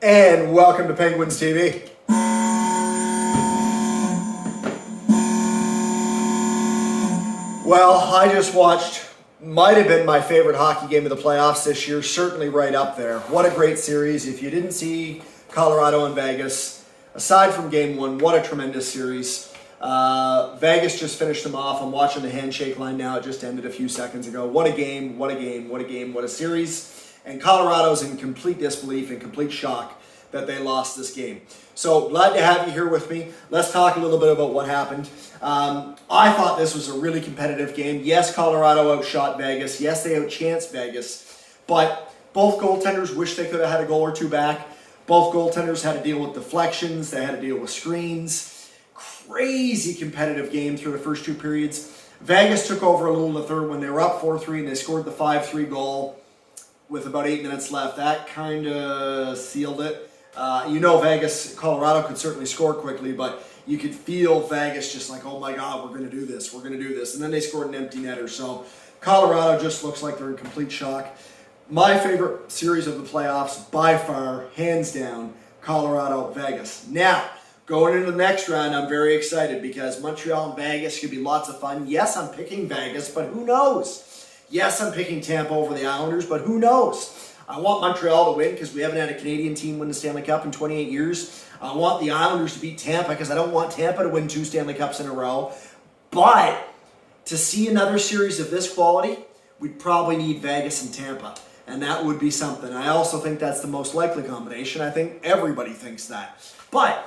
And welcome to Penguins TV. Well, I just watched, might have been my favorite hockey game of the playoffs this year, certainly right up there. What a great series. If you didn't see Colorado and Vegas, aside from game one, what a tremendous series. Vegas just finished them off. I'm watching the handshake line now. It just ended a few seconds ago. What a game, what a game, what a game, what a series. And Colorado's in complete disbelief and complete shock that they lost this game. So glad to have you here with me. Let's talk a little bit about what happened. I thought this was a really competitive game. Yes, Colorado outshot Vegas. Yes, they outchanced Vegas. But both goaltenders wish they could have had a goal or two back. Both goaltenders had to deal with deflections. They had to deal with screens. Crazy competitive game through the first two periods. Vegas took over a little in the third when they were up 4-3 and they scored the 5-3 goal with about 8 minutes left. That kind of sealed it. Vegas, Colorado could certainly score quickly, but you could feel Vegas just like, oh my God, we're going to do this. We're going to do this. And then they scored an empty netter. So Colorado just looks like they're in complete shock. My favorite series of the playoffs, by far, hands down, Colorado-Vegas. Now, going into the next round, I'm very excited because Montreal and Vegas could be lots of fun. Yes, I'm picking Vegas, but who knows? Yes, I'm picking Tampa over the Islanders, but who knows? I want Montreal to win because we haven't had a Canadian team win the Stanley Cup in 28 years. I want the Islanders to beat Tampa because I don't want Tampa to win 2 Stanley Cups in a row. But to see another series of this quality, we'd probably need Vegas and Tampa. And that would be something. I also think that's the most likely combination. I think everybody thinks that. But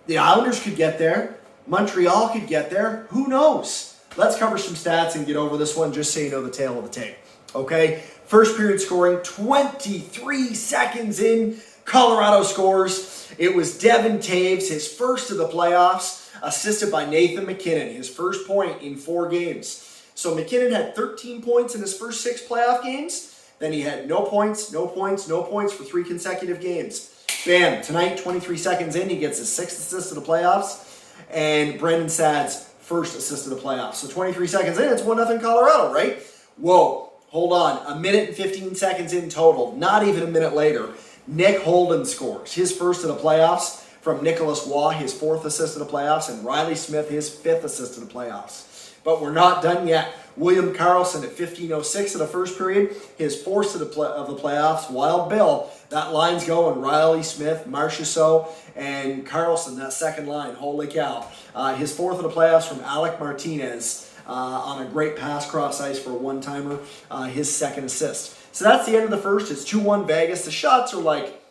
the Islanders could get there. Montreal could get there. Who knows? Let's cover some stats and get over this one just so you know the tale of the tape. Okay? First period scoring, 23 seconds in, Colorado scores. It was Devon Toews, his first of the playoffs, assisted by Nathan MacKinnon, his first point in 4 games. So MacKinnon had 13 points in his first 6 playoff games. Then he had no points for 3 consecutive games. Bam, tonight, 23 seconds in, he gets his 6th assist of the playoffs. And Brendan Saad's first assist of the playoffs. So 23 seconds in, it's 1-0 Colorado, right? Whoa. Hold on, 1 minute and 15 seconds in total, not even a minute later, Nick Holden scores his first of the playoffs from Nicholas Waugh, his 4th assist of the playoffs, and Riley Smith, his 5th assist of the playoffs. But we're not done yet. William Karlsson at 15:06 of the first period, his 4th of the playoffs, Wild Bill. That line's going, Riley Smith, Marchessault, and Karlsson, that second line, holy cow. His 4th of the playoffs from Alec Martinez. On a great pass cross ice for a one-timer, his 2nd assist. So that's the end of the first. It's 2-1 Vegas. The shots are like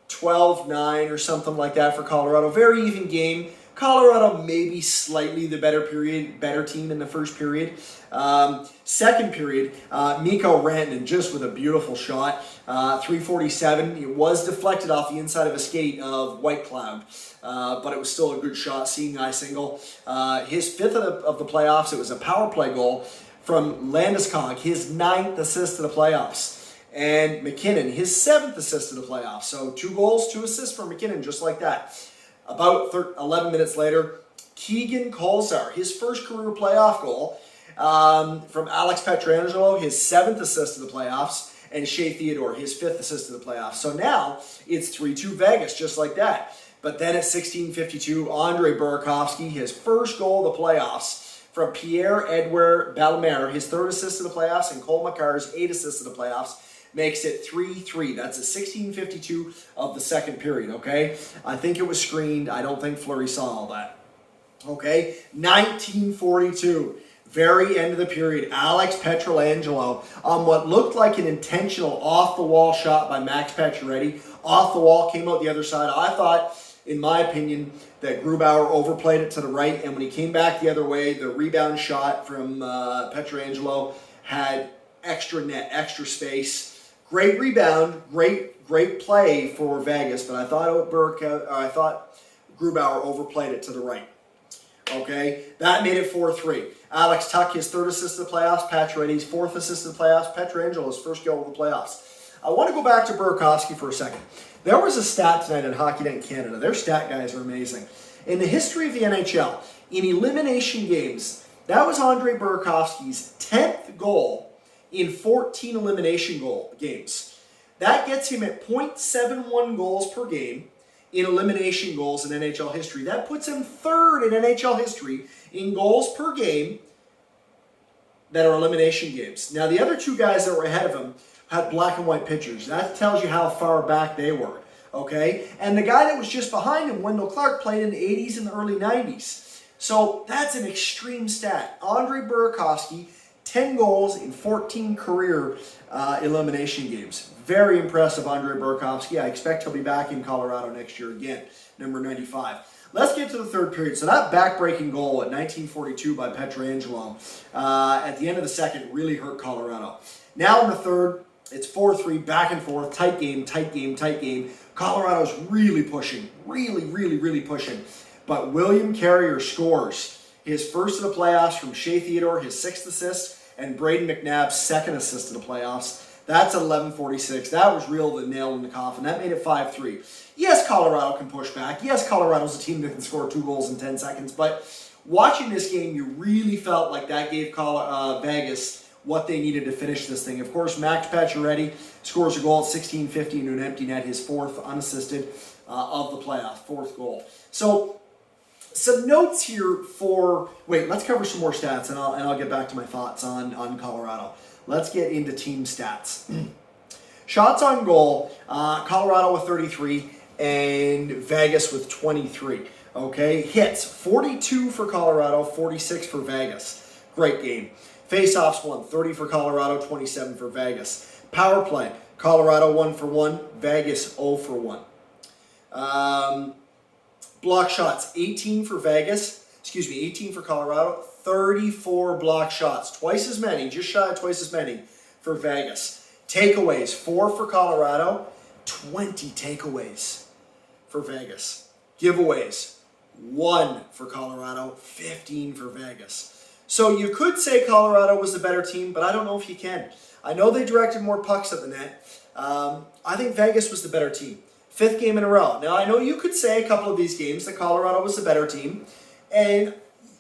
12-9 or something like that for Colorado. Very even game. Colorado maybe slightly the better team in the first period. Second period, Mikko Rantanen just with a beautiful shot. 347. It was deflected off the inside of a skate of Whitecloud. But it was still a good shot, seeing eye single. His 5th of the playoffs, it was a power play goal from Landeskog, his 9th assist of the playoffs. And MacKinnon, his 7th assist of the playoffs. So 2 goals, 2 assists for MacKinnon, just like that. About 11 minutes later, Keegan Kolesar, his first career playoff goal from Alex Pietrangelo, his 7th assist of the playoffs, and Shea Theodore, his 5th assist of the playoffs. So now it's 3-2 Vegas, just like that. But then at 16:52, Andre Burakovsky, his first goal of the playoffs from Pierre-Edouard Bellemare, his 3rd assist of the playoffs, and Cole Makar's 8th assist of the playoffs, makes it 3-3. That's at 16:52 of the second period, okay? I think it was screened. I don't think Fleury saw all that. Okay? 1942. Very end of the period. Alex Pietrangelo on what looked like an intentional off-the-wall shot by Max Pacioretty. Off the wall, came out the other side. I thought, in my opinion, that Grubauer overplayed it to the right, and when he came back the other way, the rebound shot from Pietrangelo had extra net, extra space. Great rebound, great play for Vegas, but I thought Grubauer overplayed it to the right. Okay, that made it 4-3. Alex Tuch, his 3rd assist of the playoffs. Pacioretty's 4th assist of the playoffs. Pietrangelo's first goal of the playoffs. I want to go back to Burakovsky for a second. There was a stat tonight at Hockey Night in Canada. Their stat guys are amazing. In the history of the NHL, in elimination games, that was Andre Burakovsky's 10th goal in 14 elimination games. That gets him at .71 goals per game in elimination goals in NHL history. That puts him third in NHL history in goals per game that are elimination games. Now, the other two guys that were ahead of him had black and white pictures. That tells you how far back they were, okay? And the guy that was just behind him, Wendell Clark, played in the 80s and the early 90s. So that's an extreme stat. Andre Burakovsky, 10 goals in 14 career elimination games. Very impressive, Andre Burakovsky. I expect he'll be back in Colorado next year again, number 95. Let's get to the third period. So that back-breaking goal at 1942 by Pietrangelo at the end of the second really hurt Colorado. Now in the third, it's 4-3, back and forth, tight game, tight game, tight game. Colorado's really pushing, really pushing. But William Carrier scores his first of the playoffs from Shea Theodore, his sixth assist, and Braden McNabb's second assist of the playoffs. That's at 11:46. That was real the nail in the coffin. That made it 5-3. Yes, Colorado can push back. Yes, Colorado's a team that can score 2 goals in 10 seconds. But watching this game, you really felt like that gave Vegas what they needed to finish this thing. Of course, Max Pacioretty scores a goal at 16:50 into an empty net, his fourth unassisted of the playoff, fourth goal. So some notes here for, let's cover some more stats and I'll get back to my thoughts on Colorado. Let's get into team stats. Shots on goal, Colorado with 33 and Vegas with 23. Okay, hits, 42 for Colorado, 46 for Vegas. Great game. Faceoffs won, 30 for Colorado, 27 for Vegas. Power play, Colorado 1 for 1, Vegas 0 for 1. Block shots, 18 for Colorado, 34 block shots. Twice as many, just shy of twice as many for Vegas. Takeaways, 4 for Colorado, 20 takeaways for Vegas. Giveaways, 1 for Colorado, 15 for Vegas. So you could say Colorado was the better team, but I don't know if you can. I know they directed more pucks at the net. I think Vegas was the better team. 5th game in a row. Now, I know you could say a couple of these games that Colorado was the better team, and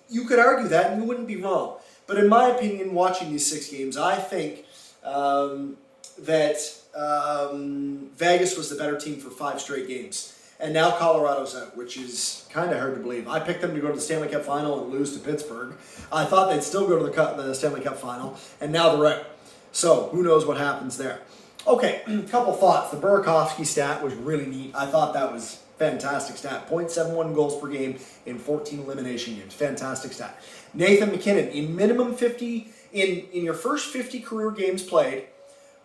you could argue that, and you wouldn't be wrong. But in my opinion, watching these 6 games, I think that Vegas was the better team for 5 straight games. And now Colorado's out, which is kind of hard to believe. I picked them to go to the Stanley Cup Final and lose to Pittsburgh. I thought they'd still go to the Stanley Cup Final, and now they're out. So who knows what happens there. Okay, a couple thoughts. The Burakovsky stat was really neat. I thought that was fantastic stat. 0.71 goals per game in 14 elimination games. Fantastic stat. Nathan MacKinnon, in minimum 50, in your first 50 career games played,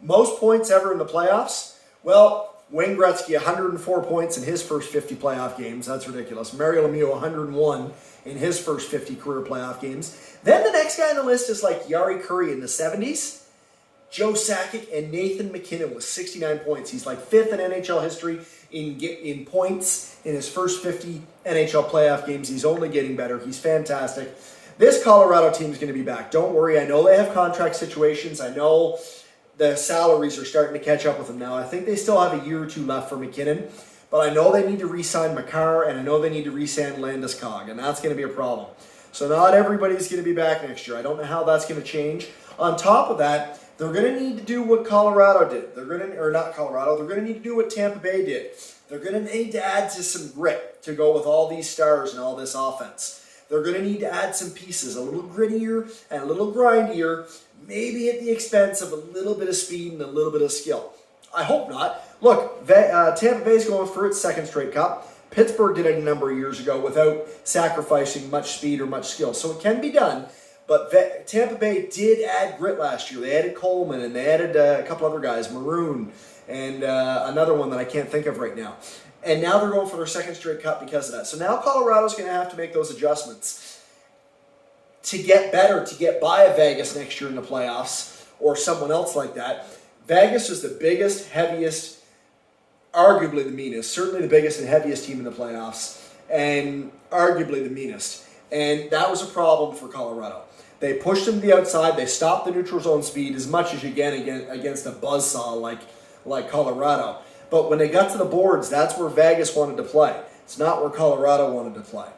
most points ever in the playoffs. Well, Wayne Gretzky, 104 points in his first 50 playoff games. That's ridiculous. Mario Lemieux, 101 in his first 50 career playoff games. Then the next guy on the list is like Yari Curry in the 70s. Joe Sakic and Nathan MacKinnon with 69 points. He's like 5th in NHL history in points in his first 50 NHL playoff games. He's only getting better. He's fantastic. This Colorado team is going to be back. Don't worry. I know they have contract situations. I know the salaries are starting to catch up with them now. I think they still have a year or 2 left for MacKinnon. But I know they need to re-sign Makar, and I know they need to re-sign Landeskog, and that's going to be a problem. So not everybody's going to be back next year. I don't know how that's going to change. On top of that, they're going to need to do what Colorado did. They're going to need to do what Tampa Bay did. They're going to need to add to some grit to go with all these stars and all this offense. They're going to need to add some pieces, a little grittier and a little grindier, maybe at the expense of a little bit of speed and a little bit of skill. I hope not. Look, Tampa Bay's going for its 2nd straight cup. Pittsburgh did it a number of years ago without sacrificing much speed or much skill. So it can be done. But Tampa Bay did add grit last year. They added Coleman, and they added a couple other guys, Maroon, and another one that I can't think of right now. And now they're going for their 2nd straight cup because of that. So now Colorado's going to have to make those adjustments to get better, to get by a Vegas next year in the playoffs or someone else like that. Vegas is the biggest, heaviest, arguably the meanest, certainly the biggest and heaviest team in the playoffs, and arguably the meanest. And that was a problem for Colorado. They pushed them to the outside. They stopped the neutral zone speed as much as you can against a buzzsaw like Colorado. But when they got to the boards, that's where Vegas wanted to play. It's not where Colorado wanted to play.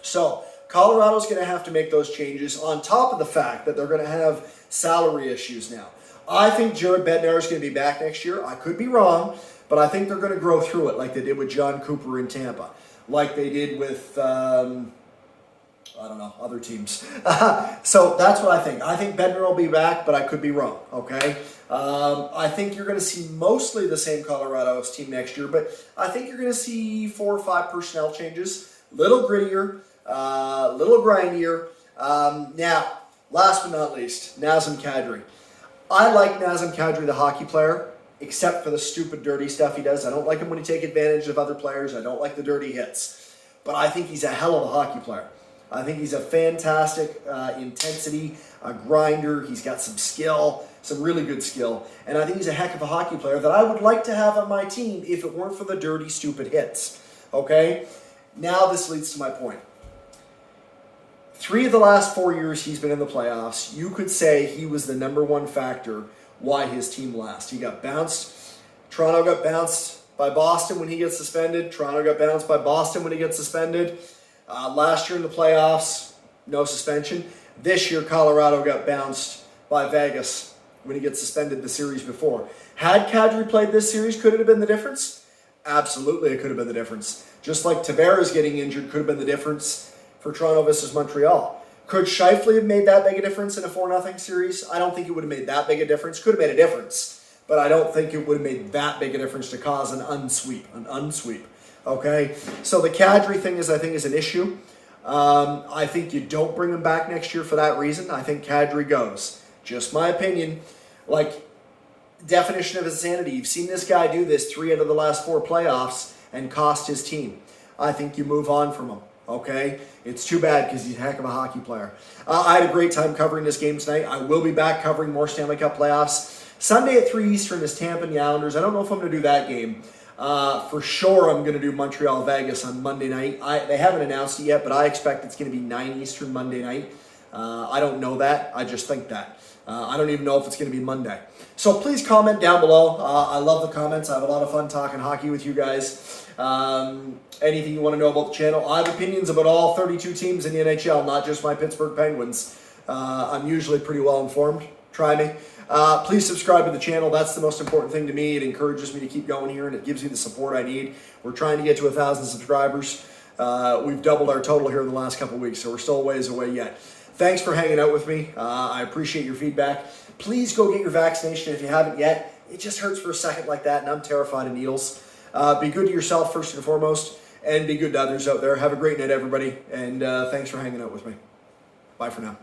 So Colorado's going to have to make those changes on top of the fact that they're going to have salary issues now. I think Jared Bednar is going to be back next year. I could be wrong, but I think they're going to grow through it like they did with John Cooper in Tampa, like they did with, I don't know, other teams. So that's what I think. I think Bednar will be back, but I could be wrong, okay? I think you're going to see mostly the same Colorado's team next year, but I think you're going to see 4 or 5 personnel changes, little grittier, little grindier. Now, last but not least, Nazem Kadri. I like Nazem Kadri, the hockey player, except for the stupid, dirty stuff he does. I don't like him when he takes advantage of other players. I don't like the dirty hits. But I think he's a hell of a hockey player. I think he's a fantastic intensity, a grinder. He's got some skill, some really good skill. And I think he's a heck of a hockey player that I would like to have on my team if it weren't for the dirty, stupid hits. Okay? Now this leads to my point. 3 of the last 4 years he's been in the playoffs, you could say he was the number one factor why his team lost. He got bounced. Toronto got bounced by Boston when he gets suspended. Toronto got bounced by Boston when he gets suspended. Last year in the playoffs, no suspension. This year, Colorado got bounced by Vegas when he gets suspended the series before. Had Kadri played this series, could it have been the difference? Absolutely, it could have been the difference. Just like Tavares getting injured could have been the difference for Toronto versus Montreal. Could Scheifele have made that big a difference in a 4-0 series? I don't think it would have made that big a difference. Could have made a difference, but I don't think it would have made that big a difference to cause an unsweep. Okay? So the Kadri thing I think is an issue. I think you don't bring him back next year for that reason. I think Kadri goes. Just my opinion. Like, definition of insanity. You've seen this guy do this 3 out of the last 4 playoffs and cost his team. I think you move on from him. Okay? It's too bad because he's a heck of a hockey player. I had a great time covering this game tonight. I will be back covering more Stanley Cup playoffs. Sunday at 3 Eastern is Tampa and the Islanders. I don't know if I'm going to do that game. For sure, I'm going to do Montreal-Vegas on Monday night. They haven't announced it yet, but I expect it's going to be 9 Eastern Monday night. I don't know that. I just think that. I don't even know if it's going to be Monday. So please comment down below. I love the comments. I have a lot of fun talking hockey with you guys. Anything you want to know about the channel. I have opinions about all 32 teams in the NHL, not just my Pittsburgh Penguins. I'm usually pretty well informed. Try me. Please subscribe to the channel. That's the most important thing to me. It encourages me to keep going here, and it gives me the support I need. We're trying to get to 1,000 subscribers. We've doubled our total here in the last couple of weeks, so we're still a ways away yet. Thanks for hanging out with me. I appreciate your feedback. Please go get your vaccination if you haven't yet. It just hurts for a second like that, and I'm terrified of needles. Be good to yourself first and foremost, and be good to others out there. Have a great night, everybody, and thanks for hanging out with me. Bye for now.